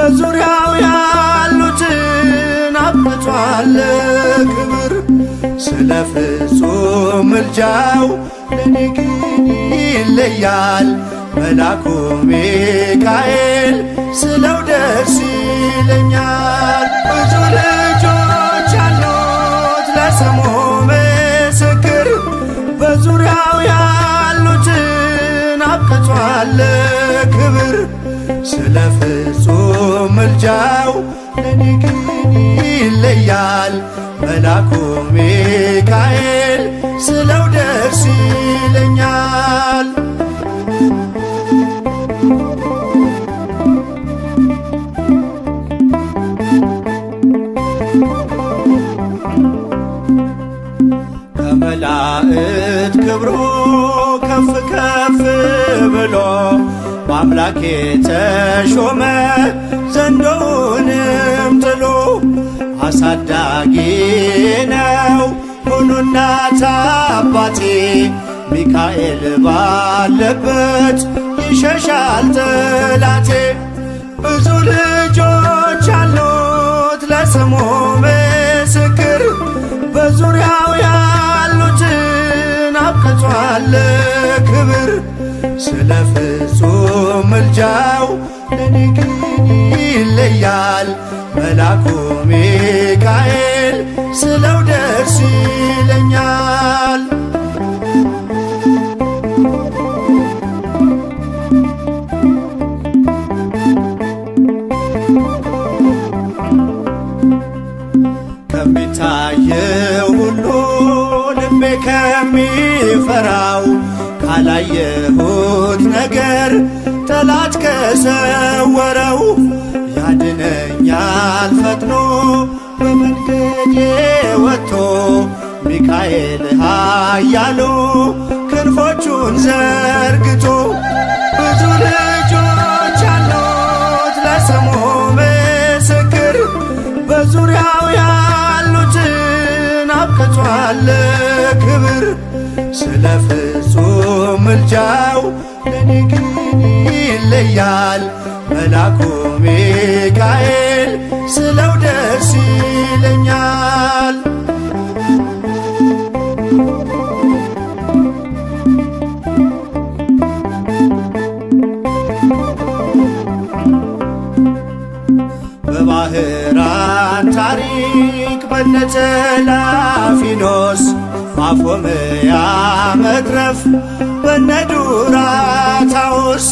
በዙሪያው ያሉትን አብቅቷል ክብር። ስለ ፍጹም ምልጃው ለኔ ግን ይለያል መልአኩ ሚካኤል ስለው ደስ ይለኛል። ብዙ ልጆች አሉት ለስሙ ምስክር በዙሪያው ያሉትን አብቅቷል ክብር። ስለ ፍጹም ምልጃው ለኔ ግን ይለያል መልአኩ ሚካኤል ስለው ደስ ይለኛል። ከመላእክት ክብሩ ከፍ ከፍ ብሎ በአምላክ የተሾመ ዘንዶውንም ጥሎ አሳዳጊ ነው ሁኑ እናት አባቴ። ሚካኤል ባለበት ይሸሻል ጠላቴ። ብዙ ልጆች አሉት ለስሙ ምስክር በዙሪያው ያሉትን አብቅቷል ክብር። ስለ ፍጹም ምልጃው ለኔ ግን ይለያል መልአኩ ሚካኤል ስለው ደስ ይለኛል። ከሚታየው ሁሉ ልቤ ከሚፈራው ካላየሁት ነገር ጠላት ከሰወረው ያድነኛል ፈጥኖ በመንገዴ ወጥቶ። ሚካኤል ኃያሉ ክንፎቹን ዘርግቶ ብዙ ልጆች አሉት ለስሙ ምስክር በዙሪያው ያሉትን አብቅቷል ክብር። ስለ ፍጹም ምልጃው ለኔ ግን ይለያል መልአኩ ሚካኤል ስለው ደስ ይለኛል። በባህራን ታሪክ በነ ተላፊኖስ ማፎምያ መትረፍ በነ ዱራታውስ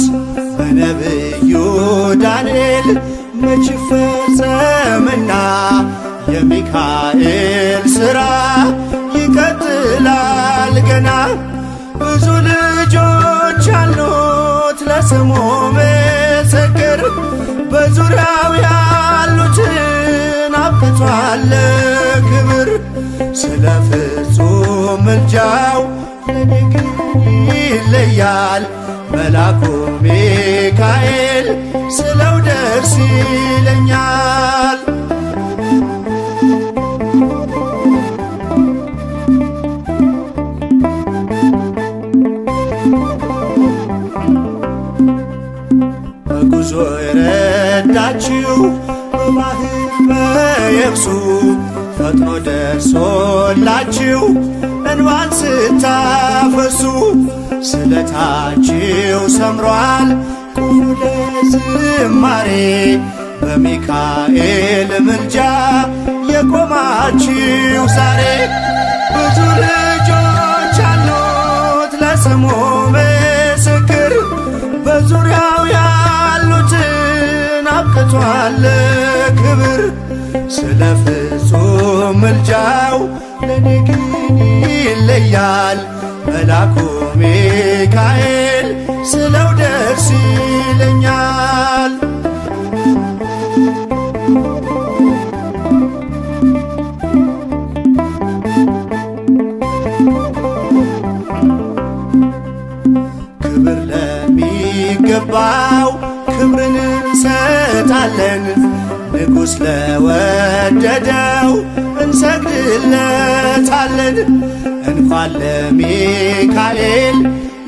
በነቢዩ ዳንኤል መች ፈጸምና የሚካኤል ሥራ ይቀጥላል ገና። ብዙ ልጆች አሉት ለስሙ ምስክር በዙሪያው ያሉትን አብቅቷል ክብር። ስለ ፍጹም ምልጃው ለኔ ግን ይለያል መልአኩ ሚካኤል ስለው ደስ ይለኛል። በጉዞ የረዳችው በባህር በየብሱ ፈጥኖ ደርሶላችሁ እንባን ስታፈሱ ስለታችሁ ሰምሯል ቁሙ ለዝማሬ። በሚካኤል ምልጃ የቆማችሁ ዛሬ ብዙ ልጆች አሉት ለስሙ ምስክር በዙሪያው ያሉትን አብቅቷል ክብር። ስለ ፍጹም ምልጃው ለኔ ግን ይለያል መልአኩ ሚካኤል ስለው ደስ ይለኛል። ክብር ለሚገባው ክብርን እንሰጣለን ንጉሥ ለወደደው እንሰግድለታለን። እንኳን ለሚካኤል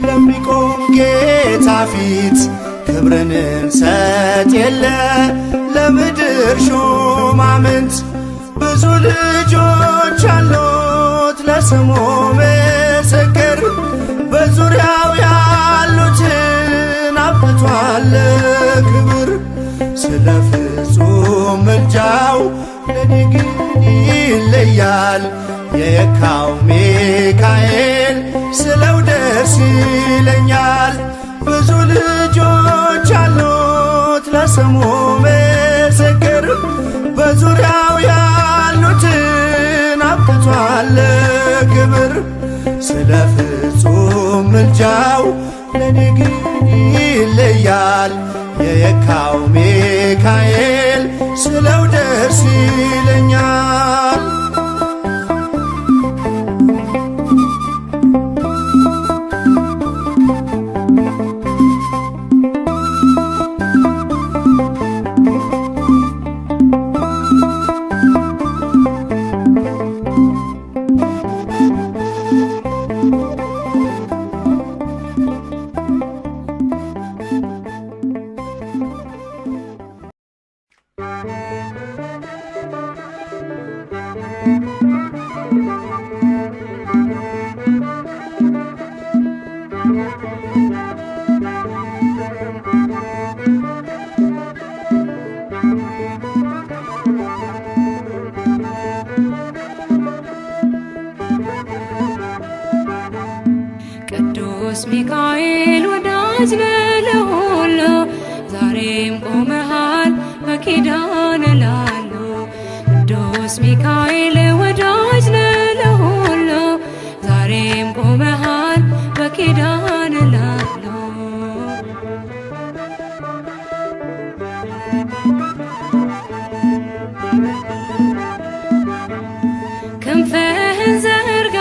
ለሚቆም ጌታ ፊት ክብርን እንሰጥ የለ ለምድር ሹማምንት ብዙ ልጆች አሉት ለስሙ ምስክር በዙሪያው ያሉትን አብቅቷል ክብር ስለ ፍጹም ምልጃው ለኔ ግን ይለያል የካው ሚካኤል ስለው ደስ ይለኛል ብዙ ልጆች አሉት ለስሙ ምስክር በዙሪያው ያሉትን አብቅቷል ክብር ስለ ፍጹም ምልጃው ለኔ ግን ይለያል የካው ሚካኤል ስለው ደስ ይለኛል ቅዱስ ሚካኤል ወዳጅ ነህ ለሁሉ ዛሬም ቆመሃል በኪዳን ላሉ ቅዱስ ሚካኤል ወዳጅ ነህ ለሁሉ ዛሬም ቆመሃል በኪዳን ላሉ ክንፍህን ዘርጋ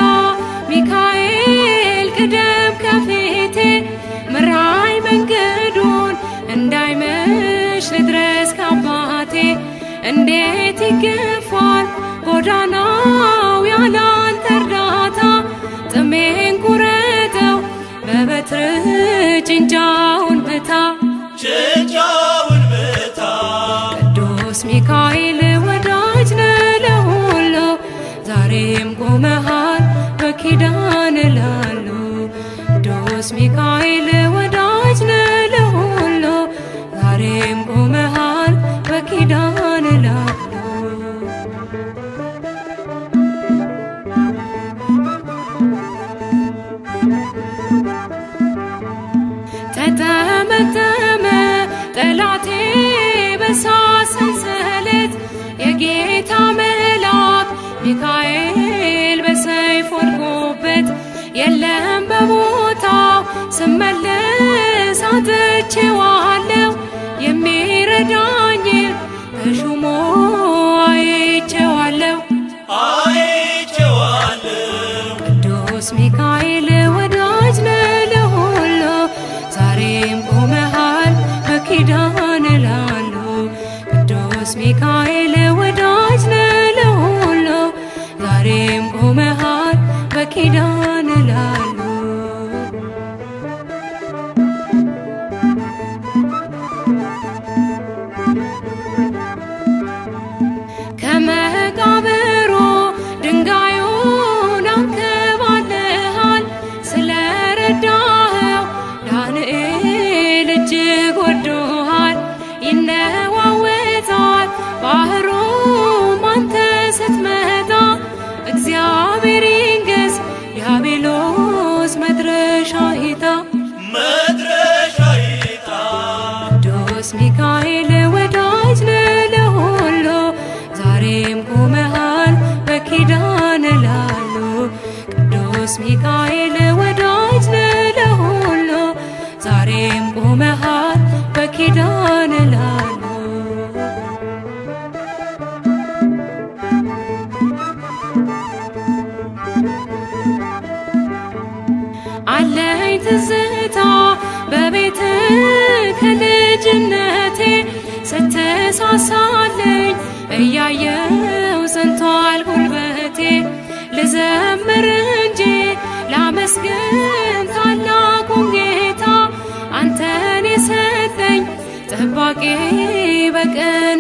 ሚካኤል ቅደም ከፊቴ ምራይ መንገዱን እንዳይመሽ ልድረስ ካባቴ እንዴት ይገፋል ጎዳናው ያላንተ እርዳታ ጥሜን ቁረጠው በበትር ጭንጫውን ብታ ቅዱስ ሚካኤል ወዳጅ ነህ ለሁሉ ዛሬም ቆመሃል በኪዳን ላሉ ቅዱስ ሚካኤል ወዳጅ ነህ ለሁሉ ዛሬም ቆመሃል በኪዳን ላሉ ተጠመጠመ ጠላቴ በእሳት ሰንሰለት የጌታ መልአክ ሚካኤል በሰይፍ ወድቆበት የለም በቦታው ስመለስ አጥቼዋለሁ የሚረዳኝ በሹሙ አይቼዋለሁ ቅዱስ ሚካኤል ወዳጅ ነህ ለሁሉ ዛሬም ቆመሃል በኪዳን ላሉ ቅዱስ ሚካኤል ወዳጅ ነህ ለሁሉ ዛሬም ቆመሃል በኪዳን ላሉ ከመቃብሩ ድንጋዩን አንከባለሃል ስለረዳኸው ዳንኤል እጅግ ወዶሃል ይነዋወጣል ባህሩም አንተ ስትመጣ እግዚአብሔር ይንገስ ዲያብሎስ መድረሻ ይታ ቅዱስ ሚካኤል ወዳጅ ነህ ለሁሉ ዛሬም ቆመሃል በኪዳን ላሉ ቅዱስ ሚካኤል ወዳጅ ነህ ለሁሉ ዛሬም ቆመሃል በኪዳን ላሉ አለኝ ትዝታ በቤት ከልጅነቴ ስትሳሳለኝ እያየው ሰንቷል ጉልበቴ ልዘምር እንጂ ላመስግን ታላቁን ጌታ አንተን የሰጠኝ ጠባቂ በቀን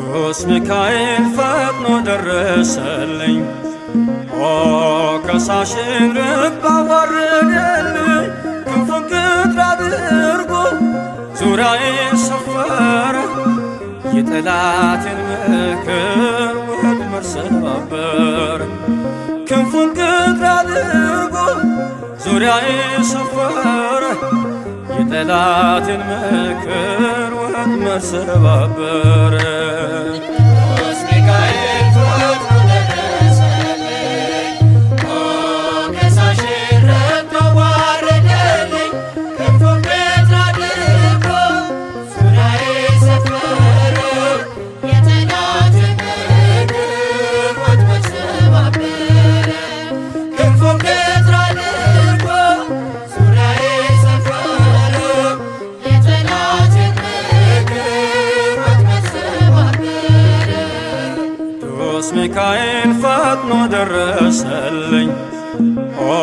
ቅዱስ ሚካኤል ፈጥኖ ደረሰልኝ። ኦ ከሳሽን ርግብ አዋረደልኝ። ክንፉን ቅጥር አድርጎ ዙሪያዬን ሰፈረ። የጠላቴን ምክር ወጥመድ ሰባበረ። ክንፉን ቅጥር አድርጎ ዙሪያዬን ሰፈረ። የጠላቴን ምክር ወጥመድ ሰባበረ። ቅዱስ ሚካኤል ፈጥኖ ደረሰልኝ። ኦ ከሳሽን ርግብ አዋረደልኝ። ክንፉን ቅጥር አድርጎ ዙሪያዬን ሰፈረ። የጠላቴን ምክር ወጥመድ ሰባበረ። ክንፉን ቅጥር አድርጎ ዙሪያዬን ሰፈረ። የጠላቴን ምክር ወጥመድ ሰባበረ። ቅዱስ ሚካኤል ፈጥኖ ደረሰልኝ። ኦ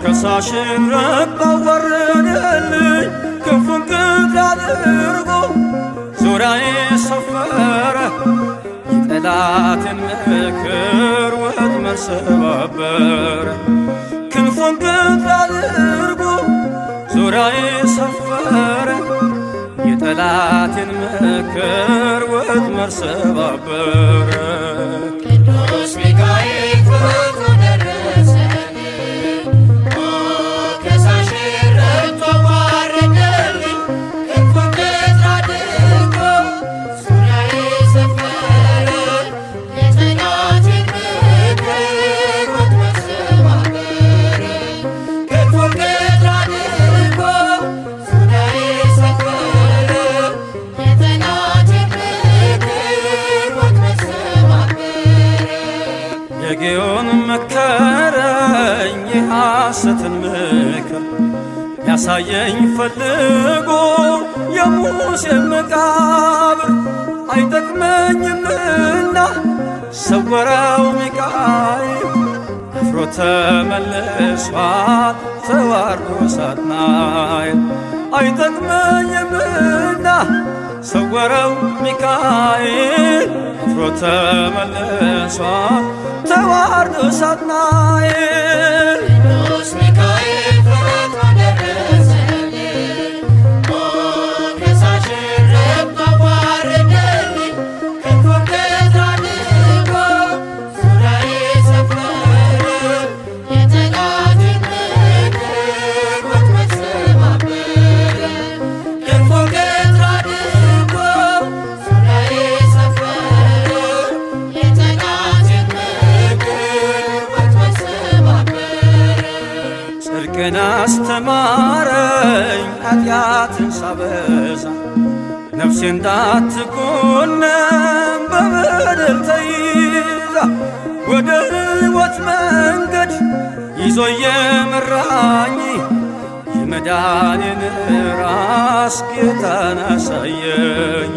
ከሳሽን ርግብ አዋረደልኝ። ክንፉን ቅጥር አድርጎ ዙሪያዬን ሰፈረ። የጠላቴን ምክር ወጥመድ ሰባበረ። ክንፉን ቅጥር አድርጎ ዙሪያዬን ሰፈረ። የጠላቴን ምክር ወጥመድ ሰባበረ። ቅዱስ ሚካኤል ፈጥኖ ደረሰልኝ። ኦ ከሳሽን ርግብ አዋረደልኝ። ክንፉን ቅጥር አድርጎ ዙሪያዬን ሰፈረ። የጠላቴን ምክር ወጥመድ ሰባበረ። ክንፉን ቅጥር አድርጎ ዙሪያዬን ሰፈረ። የጠላቴን ምክር ወጥመድ ሰባበረ። የጌዮን መከረኝ የሐሰትን ምክር ያሳየኝ ፈልጎ የሙሴን መቃብር አይጠቅመኝምና ሰወረው ሚካኤል አፍሮ ተመልሷል ተዋርዶ ሳጥናኤል አይጠቅመኝምና ሰወረው ሚካኤል አፍሮ ተመልሷል ተዋርዶ ሳጥናኤል። ቅዱስ ሚካኤል ፈጥኖ ደረሰልኝ። ኦ ከሳሽን ርግብ አዋረደልኝ። ክንፉን ቅጥር አድርጎ ዙሪያዬን ሰፈረ። የጠላቴን ምክር ወጥመድ ሰባበረ። ክንፉን ቅጥር አድርጎ ዙሪያዬን ሰፈረ። የጠላቴን ምክር ወጥመድ ሰባበረ። ጽድቅን አስተማረኝ ኃጢአትን ሳበዛ ነፍሴ እንዳትኮነን በበደል ተይዛ ወደ ሕይወት መንገድ ይዞ የመራኝ የመዳኔን ራስ ጌታን አሳየኝ።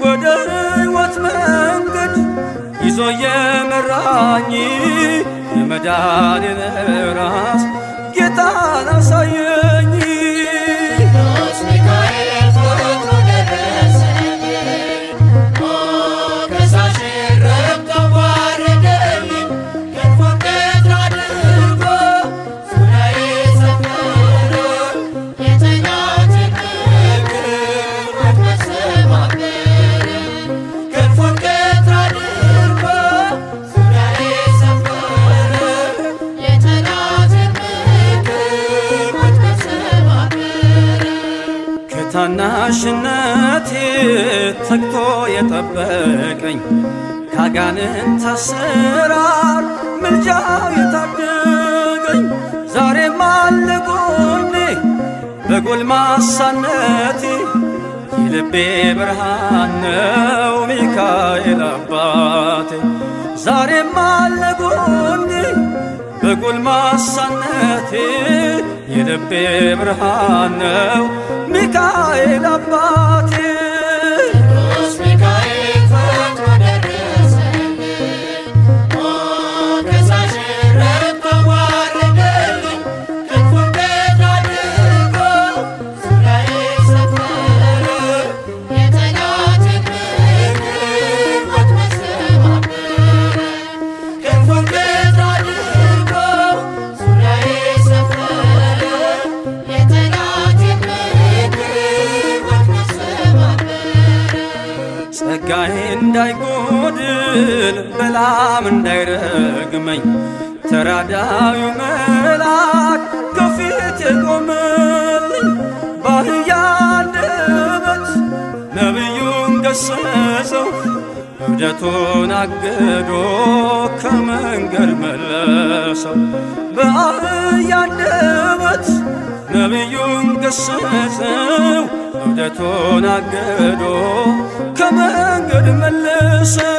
ወደ ሕይወት መንገድ ይዞ የመራኝ የመዳኔን ራስ ጌታን አሳየኝ። ቅዱስ ሚካኤል ፈጥኖ ደረሰልኝ። ኦ ከሳሽን ርግብ አዋረደልኝ። ክንፉን ቅጥር አድርጎ ዙሪያዬን ሰፈረ። የጠላቴን ምክር ወጥመድ ሰባበረ። ክንፉን ቅጥር አድርጎ ዙሪያዬን ሰፈረ። የጠላቴን ምክር ወጥመድ ሰባበረ። ከታናሽነቴ ተግቶ የጠበቀኝ ካጋንንት አሰራር ምልጃው የታደገኝ ዛሬም አለ ጎኔ በጎልማሳነቴ የልቤ ብርሃን ነው ሚካኤል አባቴ። ዛሬም አለ ጎኔ በጎልማሳነቴ የልቤ ብርሃን ነው ሚካኤል አባቴ። ቅዱስ ሚካኤል ፈጥኖ ደረሰልኝ። ኦ ከሳሽን ርግብ አዋረደልኝ። ክንፉን ቅጥር አድርጎ ዙሪያዬን ሰፈረ። የጠላቴን ምክር ጸጋዬ እንዳይጎድል በላም እንዳይረግመኝ ተራዳዩ መልአክ ከፊቴ ቆመልኝ። በአህያ አንደበት ነቢዩን ገሰጸው እብደቱን አግዶ ከመንገድ መለሰው። በአህያ አንደበት ነቢዩን ገሰጸው እብደቱን አግዶ ከመንገድ መለሰው።